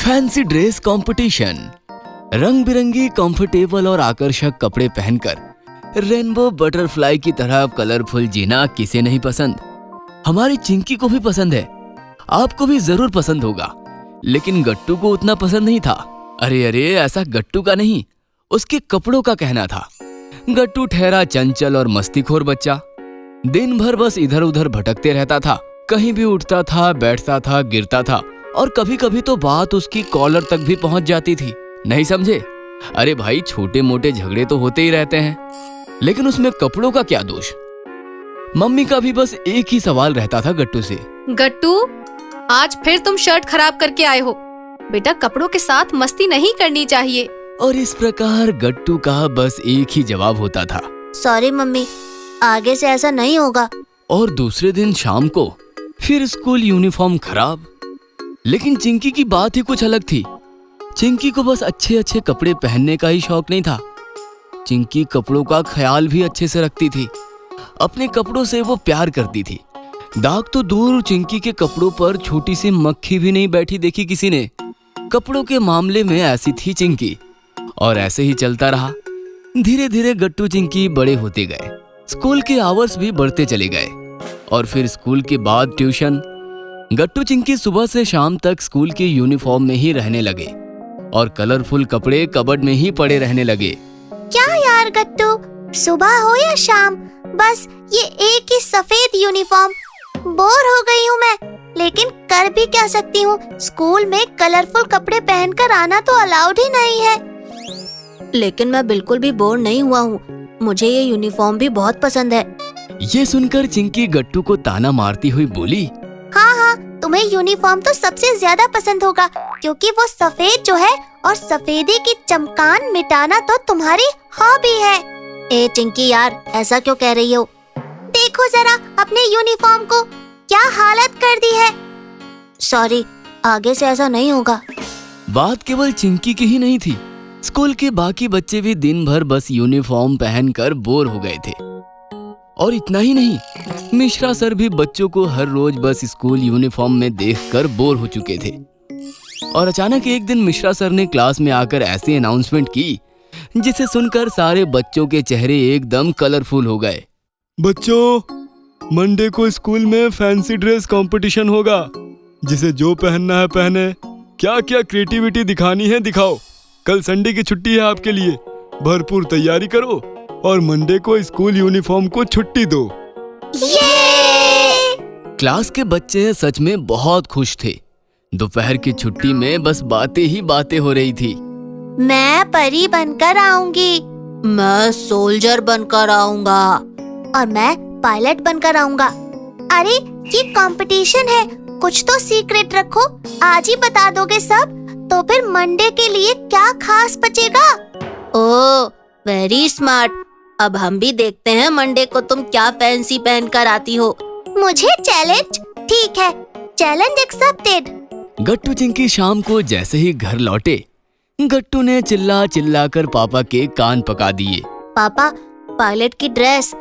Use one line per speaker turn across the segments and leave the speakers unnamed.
Fancy dress competition. रंग बिरंगी comfortable और आकर्षक कपड़े पहनकर रेनबो बटरफ्लाई की तरह कलरफुल जीना किसे नहीं पसंद। हमारी चिंकी को भी पसंद है, आपको भी जरूर पसंद होगा, लेकिन गट्टू को उतना पसंद नहीं था। अरे ऐसा गट्टू का नहीं, उसके कपड़ों का कहना था। गट्टू ठहरा चंचल और मस्तीखोर बच्चा, दिन भर बस इधर उधर भटकते रहता था। कहीं भी उठता था, बैठता था, गिरता था और कभी कभी तो बात उसकी कॉलर तक भी पहुंच जाती थी। नहीं समझे? अरे भाई, छोटे मोटे झगड़े तो होते ही रहते हैं, लेकिन उसमें कपड़ों का क्या दोष। मम्मी का भी बस एक ही सवाल रहता था गट्टू से।
गट्टू, आज फिर तुम शर्ट खराब करके आए हो। बेटा, कपड़ों के साथ मस्ती नहीं करनी चाहिए।
और इस प्रकार गट्टू का बस एक ही जवाब होता था,
सॉरी मम्मी, आगे से ऐसा नहीं होगा।
और दूसरे दिन शाम को फिर स्कूल यूनिफॉर्म खराब। लेकिन चिंकी की बात ही कुछ अलग थी। चिंकी को बस अच्छे अच्छे कपड़े पहनने का ही शौक नहीं था। चिंकी कपड़ों का ख्याल भी अच्छे से रखती थी। अपने कपड़ों से वो प्यार करती थी। दाग तो दूर, चिंकी के कपड़ों पर छोटी सी मक्खी भी नहीं बैठी देखी किसी ने। कपड़ों के मामले में ऐसी थी चिंकी, और ऐसे ही चलता रहा। धीरे धीरे गट्टू चिंकी बड़े होते गए। स्कूल के आवर्स भी बढ़ते चले गए, और फिर स्कूल के बाद ट्यूशन। गट्टू चिंकी सुबह से शाम तक स्कूल की यूनिफॉर्म में ही रहने लगे और कलरफुल कपड़े कबर्ड में ही पड़े रहने लगे।
क्या यार गट्टू, सुबह हो या शाम, बस ये एक ही सफेद यूनिफॉर्म। बोर हो गई हूँ मैं, लेकिन कर भी क्या सकती हूँ। स्कूल में कलरफुल कपड़े पहनकर आना तो अलाउड ही नहीं है। लेकिन मैं बिल्कुल भी बोर नहीं हुआ हूँ, मुझे ये यूनिफॉर्म भी बहुत पसंद है।
ये सुनकर चिंकी गट्टू को ताना मारती हुई बोली,
हाँ, तुम्हें यूनिफॉर्म तो सबसे ज्यादा पसंद होगा, क्योंकि वो सफेद जो है, और सफेदी की चमकान मिटाना तो तुम्हारी हॉबी है। ए चिंकी यार, ऐसा क्यों कह रही हो? देखो जरा अपने यूनिफॉर्म को, क्या हालत कर दी है। सॉरी, आगे से ऐसा नहीं होगा।
बात केवल चिंकी की ही नहीं थी। स्कूल के बाकी बच्चे भी दिन भर बस यूनिफॉर्म पहनकर बोर हो गए थे। और इतना ही नहीं, मिश्रा सर भी बच्चों को हर रोज बस स्कूल यूनिफॉर्म में देखकर बोर हो चुके थे। और अचानक एक दिन मिश्रा सर ने क्लास में आकर ऐसी अनाउंसमेंट की, जिसे सुनकर सारे बच्चों के चेहरे एकदम कलरफुल हो गए।
बच्चों, मंडे को स्कूल में फैंसी ड्रेस कंपटीशन होगा। जिसे जो पहनना है पहने, क्या क्या क्रिएटिविटी दिखानी है दिखाओ। कल संडे की छुट्टी है आपके लिए, भरपूर तैयारी करो और मंडे को स्कूल यूनिफॉर्म को छुट्टी दो।
क्लास के बच्चे सच में बहुत खुश थे। दोपहर की छुट्टी में बस बातें ही बातें हो रही थी।
मैं परी बनकर आऊंगी, मैं सोल्जर बनकर आऊंगा, और मैं पायलट बनकर आऊंगा। अरे ये कंपटीशन है, कुछ तो सीक्रेट रखो। आज ही बता दोगे सब, तो फिर मंडे के लिए क्या खास बचेगा? ओह, वेरी स्मार्ट। अब हम भी देखते हैं मंडे को तुम क्या फैंसी पहनकर आती हो। मुझे चैलेंज? ठीक है, चैलेंज एक्सेप्टेड।
गट्टू चिंकी शाम को जैसे ही घर लौटे, गट्टू ने चिल्ला चिल्ला कर पापा के कान पका दिए।
पापा, पायलट की ड्रेस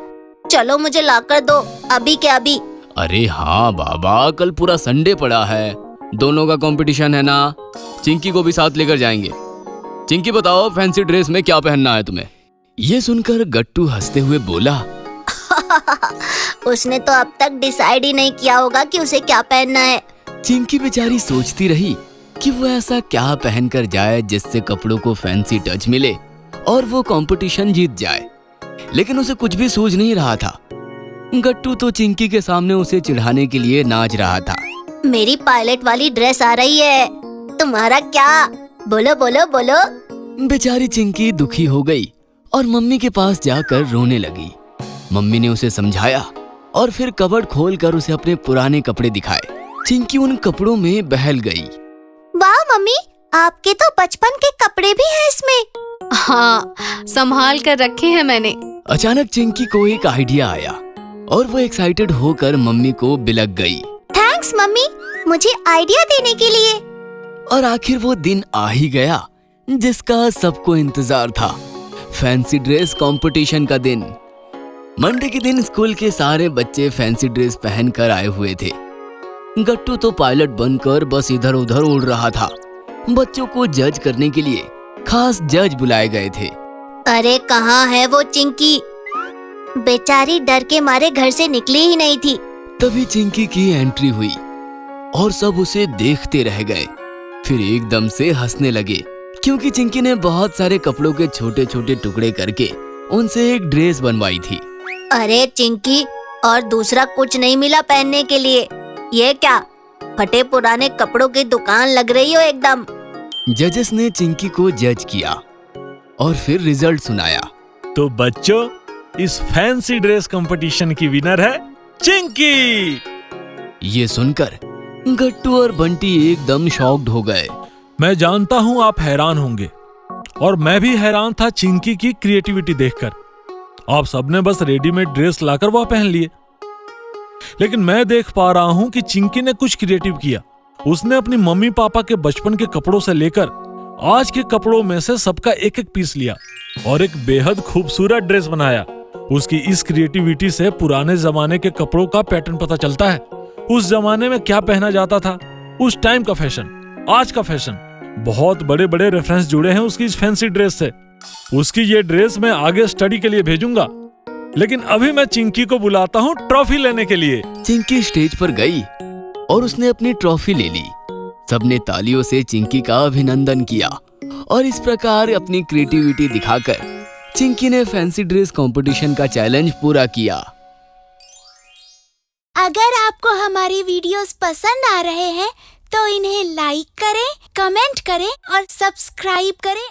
चलो मुझे लाकर दो, अभी के अभी।
अरे हाँ बाबा, कल पूरा संडे पड़ा है, दोनों का कंपटीशन है ना। चिंकी को भी साथ लेकर जाएंगे। चिंकी बताओ, फैंसी ड्रेस में क्या पहनना है तुम्हें? ये सुनकर गट्टू हंसते हुए बोला,
उसने तो अब तक डिसाइड ही नहीं किया होगा कि उसे क्या पहनना है।
चिंकी बेचारी सोचती रही कि वो ऐसा क्या पहनकर जाए जिससे कपड़ों को फैंसी टच मिले और वो कंपटीशन जीत जाए, लेकिन उसे कुछ भी सूझ नहीं रहा था। गट्टू तो चिंकी के सामने उसे चिढ़ाने के लिए नाच रहा था।
मेरी पायलट वाली ड्रेस आ रही है, तुम्हारा क्या? बोलो बोलो बोलो।
बेचारी चिंकी दुखी हो गई और मम्मी के पास जाकर रोने लगी। मम्मी ने उसे समझाया और फिर कबर्ड खोलकर उसे अपने पुराने कपड़े दिखाए। चिंकी उन कपड़ों में बहल गई।
वाह मम्मी, आपके तो बचपन के कपड़े भी हैं इसमें।
हाँ, संभाल कर रखे हैं मैंने।
अचानक चिंकी को एक आइडिया आया और वो एक्साइटेड होकर मम्मी को बिलक गई।
थैंक्स मम्मी, मुझे आइडिया देने के लिए।
और आखिर वो दिन आ ही गया जिसका सबको इंतजार था, फैंसी ड्रेस कंपटीशन का दिन। मंडे के दिन स्कूल के सारे बच्चे फैंसी ड्रेस पहनकर आए हुए थे। गट्टू तो पायलट बनकर बस इधर उधर उड़ रहा था। बच्चों को जज करने के लिए खास जज बुलाए गए थे।
अरे कहाँ है वो चिंकी? बेचारी डर के मारे घर से निकली ही नहीं थी।
तभी चिंकी की एंट्री हुई और सब उसे देखते रह गए। फिर एकदम से हंसने लगे क्योंकि चिंकी ने बहुत सारे कपड़ों के छोटे छोटे टुकड़े करके उनसे एक ड्रेस बनवाई थी।
अरे चिंकी, और दूसरा कुछ नहीं मिला पहनने के लिए? ये क्या फटे पुराने कपड़ों की दुकान लग रही हो एकदम।
जजेस ने चिंकी को जज किया और फिर रिजल्ट सुनाया।
तो बच्चों, इस फैंसी ड्रेस कंपटीशन की विनर है चिंकी।
ये सुनकर गट्टू और बंटी एकदम शॉक्ड हो गए।
मैं जानता हूं आप हैरान होंगे, और मैं भी हैरान था चिंकी की क्रिएटिविटी देखकर। आप सबने बस रेडीमेड ड्रेस लाकर वह पहन लिए, लेकिन मैं देख पा रहा हूं कि चिंकी ने कुछ क्रिएटिव किया। उसने अपनी मम्मी पापा के बचपन के कपड़ों से लेकर आज के कपड़ों में से सबका एक एक पीस लिया और एक बेहद खूबसूरत ड्रेस बनाया। उसकी इस क्रिएटिविटी से पुराने जमाने के कपड़ों का पैटर्न पता चलता है। उस जमाने में क्या पहना जाता था, उस टाइम का फैशन, आज का फैशन, बहुत बड़े बड़े रेफरेंस जुड़े हैं उसकी इस फैंसी ड्रेस से। उसकी ये ड्रेस मैं आगे स्टडी के लिए भेजूंगा, लेकिन अभी मैं चिंकी को बुलाता हूँ ट्रॉफी लेने के लिए।
चिंकी स्टेज पर गई और उसने अपनी ट्रॉफी ले ली। सबने तालियों से चिंकी का अभिनंदन किया और इस प्रकार अपनी क्रिएटिविटी दिखाकर चिंकी ने फैंसी ड्रेस कंपटीशन का चैलेंज पूरा किया।
अगर आपको हमारी वीडियोस पसंद आ रहे हैं तो इन्हें लाइक करें, कमेंट करें और सब्सक्राइब करें